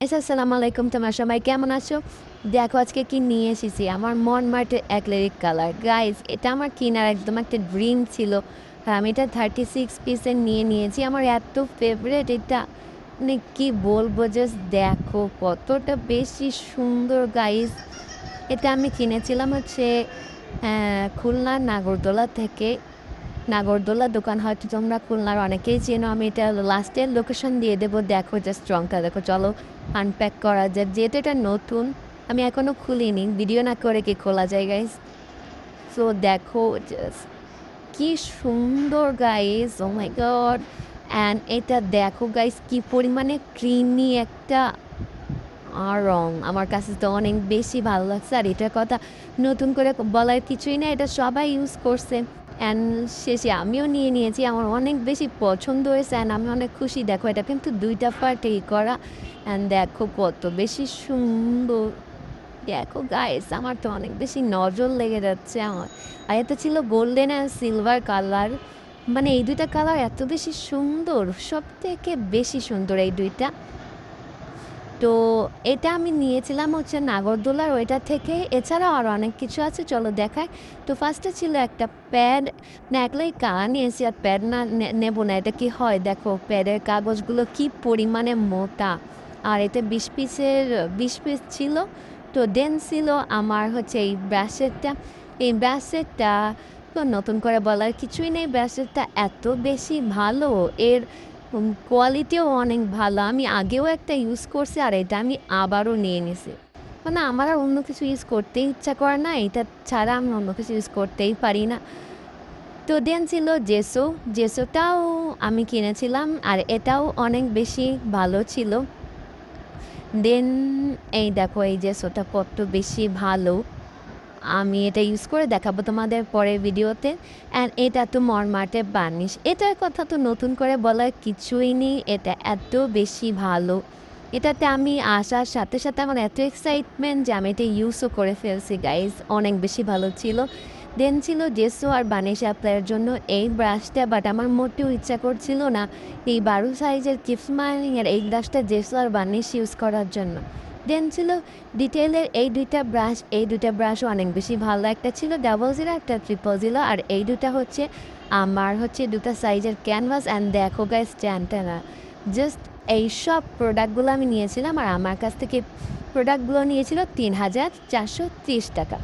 আসসালামু আলাইকুম, তোমরা সবাই কেমন আছো? দেখো আজকে কি নিয়ে এসেছি, আমার মন মার্টের অ্যাক্রিলিক কালার। গাইজ, এটা আমার কেনার একদম একটা ড্রিম ছিল। আমি এটা 36 পিসের নিয়েছি। আমার এত ফেভারেট এটা, মানে কি বলবো, জাস্ট দেখো কতটা বেশি সুন্দর গাইজ। এটা আমি কিনেছিলাম হচ্ছে খুলনার নাগরদোলা থেকে। নাগরদোলা দোকান হয়তো তোমরা খুলনার অনেকেই চেনো। আমি এটা লাস্টের লোকেশন দিয়ে দেবো। দেখো জাস্ট রংটা দেখো। চলো আনপ্যাক করা যায়, যেহেতু এটা নতুন, আমি এখনও খুলিনি। ভিডিও না করে কি খোলা যায় গাইস? সো দেখো জাস্ট কি সুন্দর guys, oh my god. And এটা দেখো গাইস কি পরিমাণে ক্রিমি একটা রং। আমার কাছে তো অনেক বেশি ভালো লাগছে। আর এটার কথা নতুন করে বলার কিছুই না, এটা সবাই ইউজ করছে। অ্যান্ড শেষে আমিও নিয়েছি, আমার অনেক বেশি পছন্দ হয়েছে। অ্যান্ড আমি অনেক খুশি। দেখো এটা কিন্তু 2টা পার্টে করা। অ্যান্ড দেখো কত বেশি সুন্দর। দেখো গাইস, আমার তো অনেক বেশি নজর লেগে যাচ্ছে আমার। আর এটা ছিল গোল্ডেন অ্যান্ড সিলভার কালার। মানে এই 2টা কালার এত বেশি সুন্দর, সব থেকে বেশি সুন্দর এই 2টা। তো এটা আমি নিয়েছিলাম হচ্ছে নাগরদোলার ওইটা থেকে। এছাড়াও আরও অনেক কিছু আছে, চলো দেখায়। তো ফার্স্টে ছিল একটা প্যাড। না একলাই নিয়েছি, আর প্যাড না নেবো না, এটা কি হয় দেখো, প্যাডের কাগজগুলো কি পরিমাণে মোটা। আর এতে 20 পিস ছিল। তো দেন ছিল আমার হচ্ছে এই ব্রাশেটটা। এই ব্রাশেটটা তো নতুন করে বলার কিছুই নেই। ব্রাশেটটা এত বেশি ভালো, এর কোয়ালিটিও অনেক ভালো। আমি আগেও একটা ইউজ করছি, আর এটা আমি আবারও নিয়ে নিছি। মানে আমার আর অন্য কিছু ইউজ করতে ইচ্ছা করে না, এটা ছাড়া আমি অন্য কিছু ইউজ করতেই পারি না। তো দেন ছিল জেসোটাও আমি কিনেছিলাম, আর এটাও অনেক বেশি ভালো ছিল। দেন এই দেখো এই জেসোটা কত বেশি ভালো, আমি এটা ইউজ করে দেখাবো তোমাদের পরের ভিডিওতে। অ্যান্ড এটা তো মরমার্টের বার্নিশ, এটার কথা তো নতুন করে বলার কিছুই নেই। এটা এত বেশি ভালো, এটাতে আমি আসার সাথে সাথে আমার এত এক্সাইটমেন্ট যে আমি এটা ইউজও করে ফেলছি গাইজ। অনেক বেশি ভালো ছিল। দেন ছিল জেসো আর বার্নিশ অ্যাপ্লাইয়ের জন্য এই ব্রাশটা, বাট আমার মোটেও ইচ্ছা করছিল না এই 12 সাইজের কিপ স্মাইলিং আর এই ব্রাশটা জেসো আর বার্নিশ ইউজ করার জন্য। দেন ছিল ডিটেলের এই 2টা ব্রাশ। এই 2টা ব্রাশও অনেক বেশি ভালো। একটা ছিল 00, একটা 000। আর এই 2টা হচ্ছে আমার হচ্ছে 2টা সাইজের ক্যানভাস। অ্যান্ড দেখো গাইস ট্যানটানা, জাস্ট এই সব প্রোডাক্টগুলো আমি নিয়েছিলাম, আর আমার কাছ থেকে প্রোডাক্টগুলো নিয়েছিল 3430 টাকা।